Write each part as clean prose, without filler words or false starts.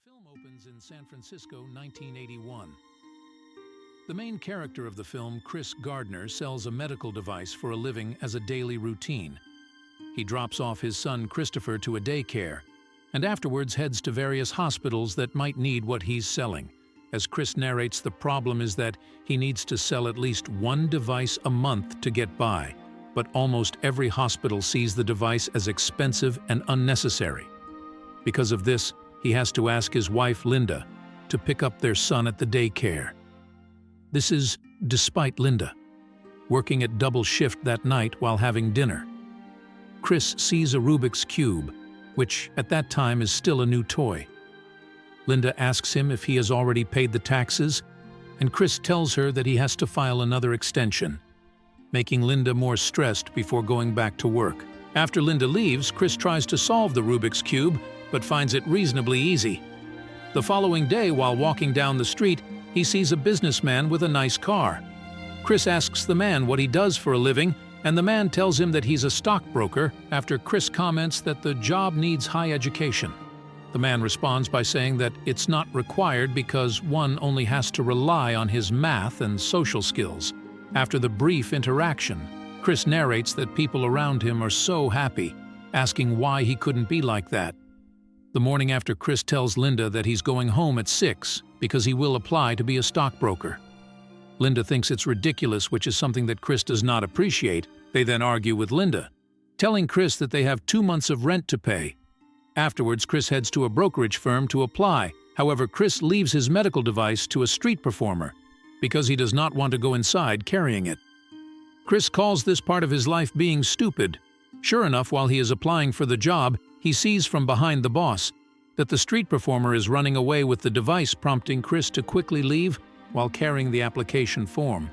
film opens in San Francisco, 1981. The main character of the film, Chris Gardner, sells a medical device for a living as a daily routine. He drops off his son Christopher to a daycare, and afterwards heads to various hospitals that might need what he's selling. As Chris narrates, the problem is that he needs to sell at least one device a month to get by, but almost every hospital sees the device as expensive and unnecessary. Because of this, he has to ask his wife, Linda, to pick up their son at the daycare. This is despite Linda working at double shift that night while having dinner. Chris sees a Rubik's Cube, which at that time is still a new toy. Linda asks him if he has already paid the taxes, and Chris tells her that he has to file another extension, making Linda more stressed before going back to work. After Linda leaves, Chris tries to solve the Rubik's Cube, but finds it reasonably easy. The following day, while walking down the street, he sees a businessman with a nice car. Chris asks the man what he does for a living, and the man tells him that he's a stockbroker after Chris comments that the job needs high education. The man responds by saying that it's not required because one only has to rely on his math and social skills. After the brief interaction, Chris narrates that people around him are so happy, asking why he couldn't be like that. The morning after, Chris tells Linda that he's going home at 6 because he will apply to be a stockbroker. Linda thinks it's ridiculous, which is something that Chris does not appreciate. They then argue with Linda, telling Chris that they have 2 months of rent to pay. Afterwards, Chris heads to a brokerage firm to apply. However, Chris leaves his medical device to a street performer because he does not want to go inside carrying it. Chris calls this part of his life being stupid. Sure enough, while he is applying for the job, he sees from behind the boss that the street performer is running away with the device, prompting Chris to quickly leave while carrying the application form.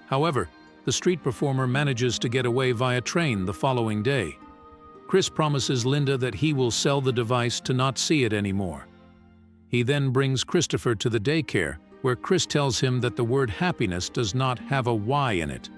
However, the street performer manages to get away via train the following day. Chris promises Linda that he will sell the device to not see it anymore. He then brings Christopher to the daycare, where Chris tells him that the word happiness does not have a Y in it.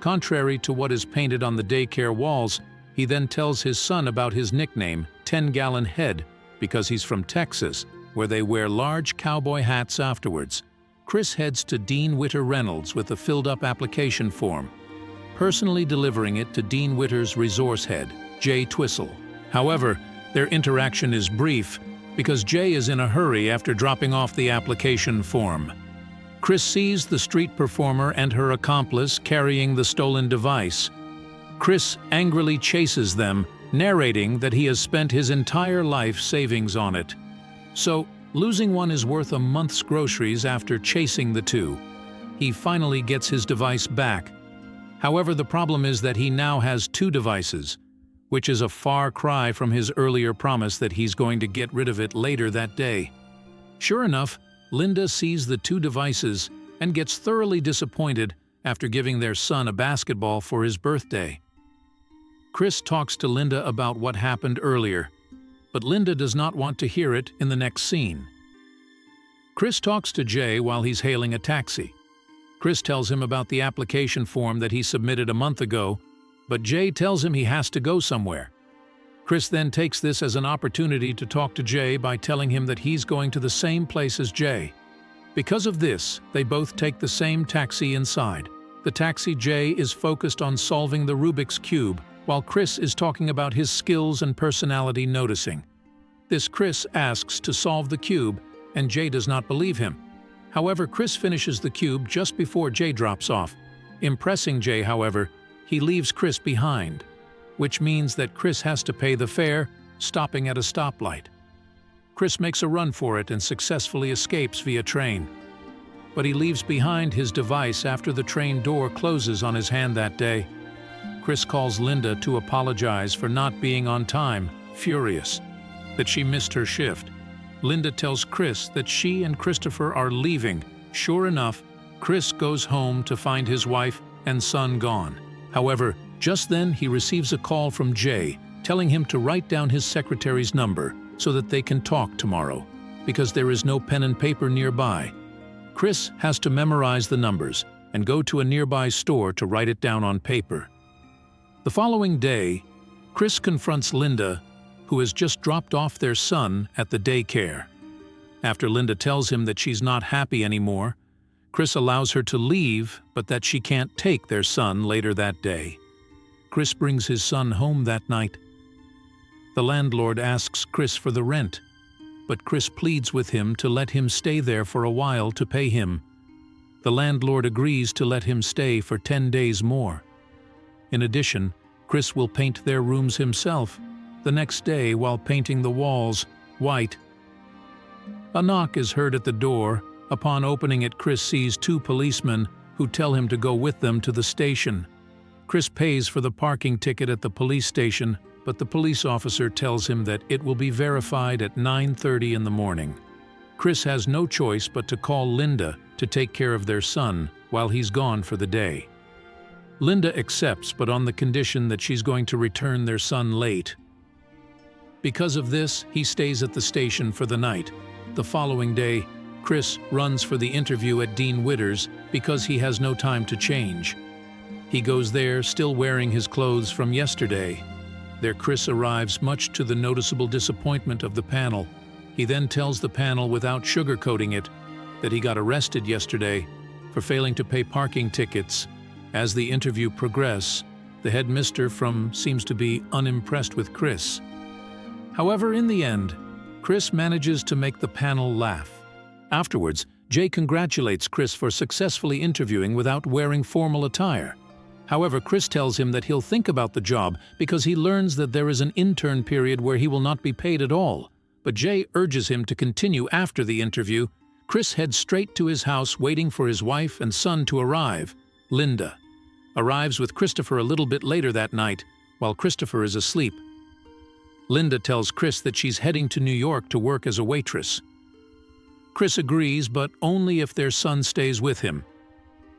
Contrary to what is painted on the daycare walls, he then tells his son about his nickname, 10-Gallon Head, because he's from Texas, where they wear large cowboy hats afterwards. Chris heads to Dean Witter Reynolds with a filled-up application form, personally delivering it to Dean Witter's resource head, Jay Twistle. However, their interaction is brief because Jay is in a hurry after dropping off the application form. Chris sees the street performer and her accomplice carrying the stolen device. Chris angrily chases them, narrating that he has spent his entire life savings on it. So, losing one is worth a month's groceries after chasing the two. He finally gets his device back. However, the problem is that he now has 2 devices, which is a far cry from his earlier promise that he's going to get rid of it later that day. Sure enough, Linda sees the 2 devices and gets thoroughly disappointed after giving their son a basketball for his birthday. Chris talks to Linda about what happened earlier, but Linda does not want to hear it in the next scene. Chris talks to Jay while he's hailing a taxi. Chris tells him about the application form that he submitted a month ago, but Jay tells him he has to go somewhere. Chris then takes this as an opportunity to talk to Jay by telling him that he's going to the same place as Jay. Because of this, they both take the same taxi inside. The taxi Jay is focused on solving the Rubik's Cube, while Chris is talking about his skills and personality noticing. This Chris asks to solve the cube, and Jay does not believe him. However, Chris finishes the cube just before Jay drops off. Impressing Jay, however, he leaves Chris behind, which means that Chris has to pay the fare, stopping at a stoplight. Chris makes a run for it and successfully escapes via train. But he leaves behind his device after the train door closes on his hand that day. Chris calls Linda to apologize for not being on time, furious that she missed her shift. Linda tells Chris that she and Christopher are leaving. Sure enough, Chris goes home to find his wife and son gone. However, just then he receives a call from Jay, telling him to write down his secretary's number so that they can talk tomorrow, because there is no pen and paper nearby. Chris has to memorize the numbers and go to a nearby store to write it down on paper. The following day, Chris confronts Linda, who has just dropped off their son at the daycare. After Linda tells him that she's not happy anymore, Chris allows her to leave, but that she can't take their son later that day. Chris brings his son home that night. The landlord asks Chris for the rent, but Chris pleads with him to let him stay there for a while to pay him. The landlord agrees to let him stay for 10 days more. In addition, Chris will paint their rooms himself the next day while painting the walls white. A knock is heard at the door. Upon opening it, Chris sees 2 policemen who tell him to go with them to the station. Chris pays for the parking ticket at the police station, but the police officer tells him that it will be verified at 9:30 in the morning. Chris has no choice but to call Linda to take care of their son while he's gone for the day. Linda accepts, but on the condition that she's going to return their son late. Because of this, he stays at the station for the night. The following day, Chris runs for the interview at Dean Witter's because he has no time to change. He goes there still wearing his clothes from yesterday. There Chris arrives, much to the noticeable disappointment of the panel. He then tells the panel without sugarcoating it that he got arrested yesterday for failing to pay parking tickets. As the interview progresses, the headmister seems to be unimpressed with Chris. However, in the end, Chris manages to make the panel laugh. Afterwards, Jay congratulates Chris for successfully interviewing without wearing formal attire. However, Chris tells him that he'll think about the job because he learns that there is an intern period where he will not be paid at all. But Jay urges him to continue after the interview. Chris heads straight to his house waiting for his wife and son to arrive. Linda arrives with Christopher a little bit later that night, while Christopher is asleep. Linda tells Chris that she's heading to New York to work as a waitress. Chris agrees, but only if their son stays with him.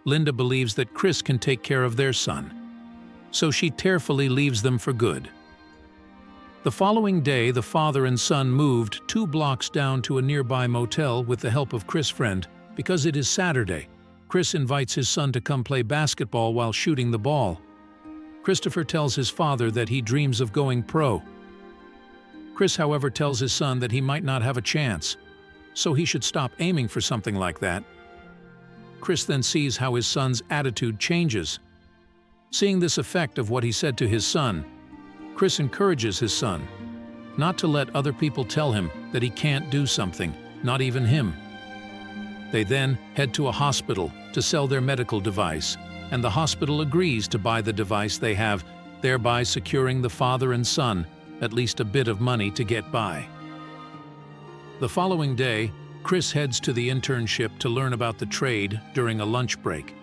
Linda believes that Chris can take care of their son, so she tearfully leaves them for good. The following day, the father and son moved 2 blocks down to a nearby motel with the help of Chris' friend. Because it is Saturday, Chris invites his son to come play basketball while shooting the ball. Christopher tells his father that he dreams of going pro. Chris, however, tells his son that he might not have a chance, so he should stop aiming for something like that. Chris then sees how his son's attitude changes. Seeing this effect of what he said to his son, Chris encourages his son not to let other people tell him that he can't do something, not even him. They then head to a hospital to sell their medical device, and the hospital agrees to buy the device they have, thereby securing the father and son at least a bit of money to get by. The following day, Chris heads to the internship to learn about the trade during a lunch break.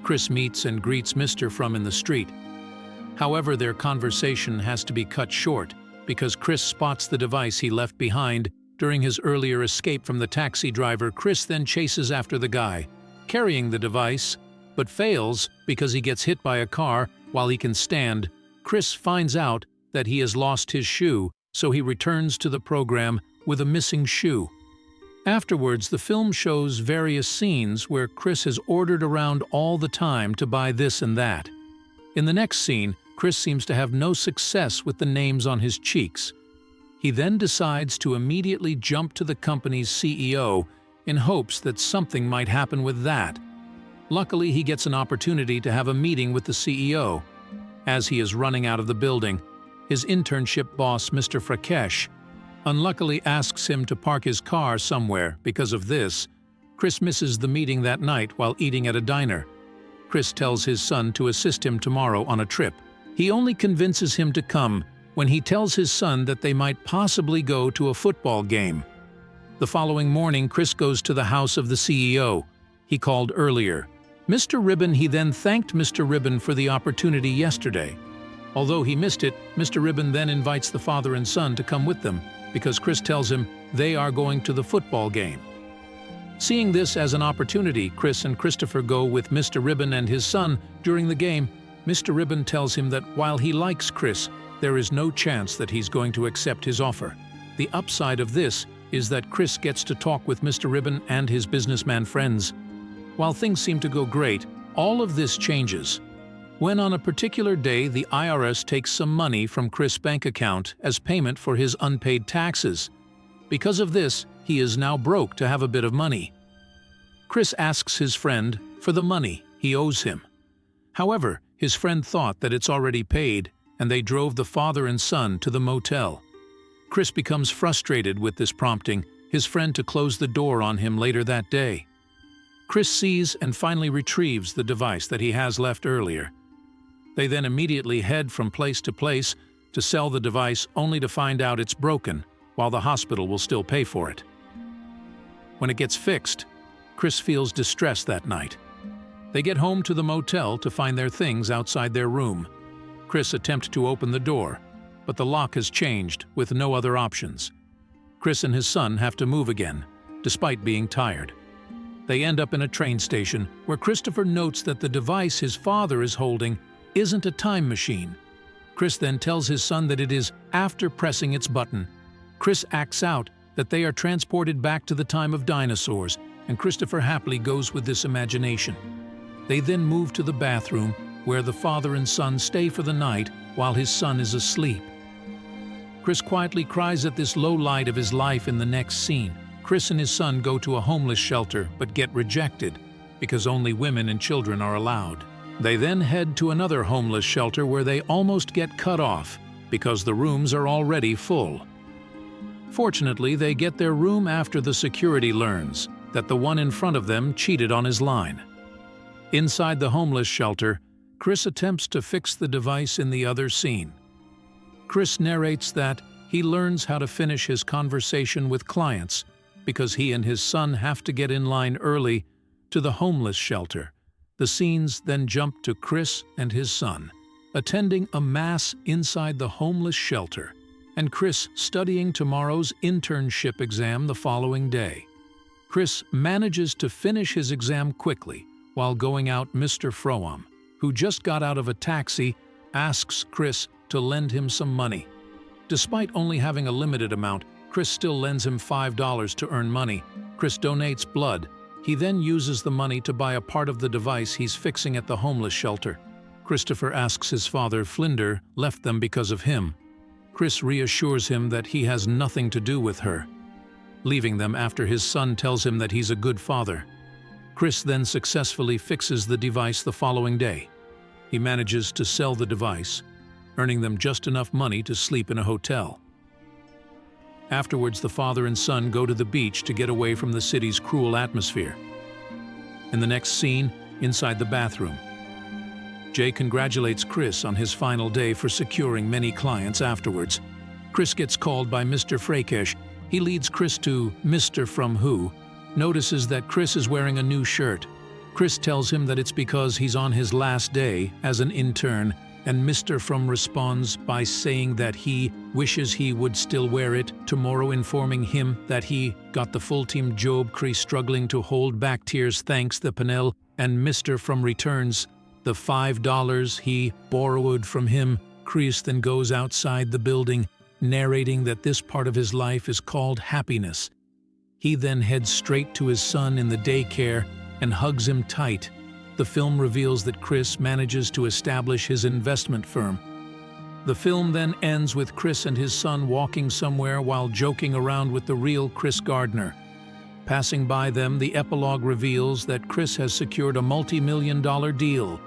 Chris meets and greets Mr. From in the street. However, their conversation has to be cut short because Chris spots the device he left behind during his earlier escape from the taxi driver. Chris then chases after the guy, carrying the device, but fails because he gets hit by a car while he can stand. Chris finds out that he has lost his shoe, so he returns to the program with a missing shoe. Afterwards, the film shows various scenes where Chris has ordered around all the time to buy this and that. In the next scene, Chris seems to have no success with the names on his cheeks. He then decides to immediately jump to the company's CEO in hopes that something might happen with that. Luckily, he gets an opportunity to have a meeting with the CEO. As he is running out of the building, his internship boss, Mr. Frakesh, unluckily asks him to park his car somewhere. Because of this, Chris misses the meeting that night while eating at a diner. Chris tells his son to assist him tomorrow on a trip. He only convinces him to come when he tells his son that they might possibly go to a football game. The following morning, Chris goes to the house of the CEO he called earlier. Mr. Ribbon, he then thanked Mr. Ribbon for the opportunity yesterday. Although he missed it, Mr. Ribbon then invites the father and son to come with them because Chris tells him they are going to the football game. Seeing this as an opportunity, Chris and Christopher go with Mr. Ribbon and his son during the game. Mr. Ribbon tells him that while he likes Chris, there is no chance that he's going to accept his offer. The upside of this is that Chris gets to talk with Mr. Ribbon and his businessman friends. While things seem to go great, all of this changes when on a particular day the IRS takes some money from Chris' bank account as payment for his unpaid taxes. Because of this, he is now broke to have a bit of money. Chris asks his friend for the money he owes him. However, his friend thought that it's already paid, and they drove the father and son to the motel. Chris becomes frustrated with this, prompting his friend to close the door on him later that day. Chris sees and finally retrieves the device that he has left earlier. They then immediately head from place to place to sell the device, only to find out it's broken, while the hospital will still pay for it. When it gets fixed, Chris feels distressed that night. They get home to the motel to find their things outside their room. Chris attempts to open the door, but the lock has changed with no other options. Chris and his son have to move again, despite being tired. They end up in a train station where Christopher notes that the device his father is holding isn't a time machine. Chris then tells his son that it is after pressing its button. Chris acts out that they are transported back to the time of dinosaurs, and Christopher happily goes with this imagination. They then move to the bathroom, where the father and son stay for the night while his son is asleep. Chris quietly cries at this low light of his life in the next scene. Chris and his son go to a homeless shelter but get rejected because only women and children are allowed. They then head to another homeless shelter where they almost get cut off because the rooms are already full. Fortunately, they get their room after the security learns that the one in front of them cheated on his line. Inside the homeless shelter, Chris attempts to fix the device in the other scene. Chris narrates that he learns how to finish his conversation with clients because he and his son have to get in line early to the homeless shelter. The scenes then jump to Chris and his son attending a mass inside the homeless shelter, and Chris studying tomorrow's internship exam the following day. Chris manages to finish his exam quickly while going out. Mr. Froam, who just got out of a taxi, asks Chris to lend him some money. Despite only having a limited amount, Chris still lends him $5 to earn money. Chris donates blood. He then uses the money to buy a part of the device he's fixing at the homeless shelter. Christopher asks his father Flinder left them because of him. Chris reassures him that he has nothing to do with her, leaving them after his son tells him that he's a good father. Chris then successfully fixes the device the following day. He manages to sell the device, earning them just enough money to sleep in a hotel. Afterwards, the father and son go to the beach to get away from the city's cruel atmosphere. In the next scene, inside the bathroom, Jay congratulates Chris on his final day for securing many clients afterwards. Chris gets called by Mr. Frekesh. He leads Chris to Mr. From Who, notices that Chris is wearing a new shirt. Chris tells him that it's because he's on his last day as an intern, and Mr. From responds by saying that he wishes he would still wear it tomorrow, informing him that he got the full team job. Chris struggling to hold back tears thanks the panel, and Mr. From returns the $5 he borrowed from him. Chris then goes outside the building, narrating that this part of his life is called happiness. He then heads straight to his son in the daycare and hugs him tight. The film reveals that Chris manages to establish his investment firm. The film then ends with Chris and his son walking somewhere while joking around with the real Chris Gardner. Passing by them, the epilogue reveals that Chris has secured a multi-million-dollar deal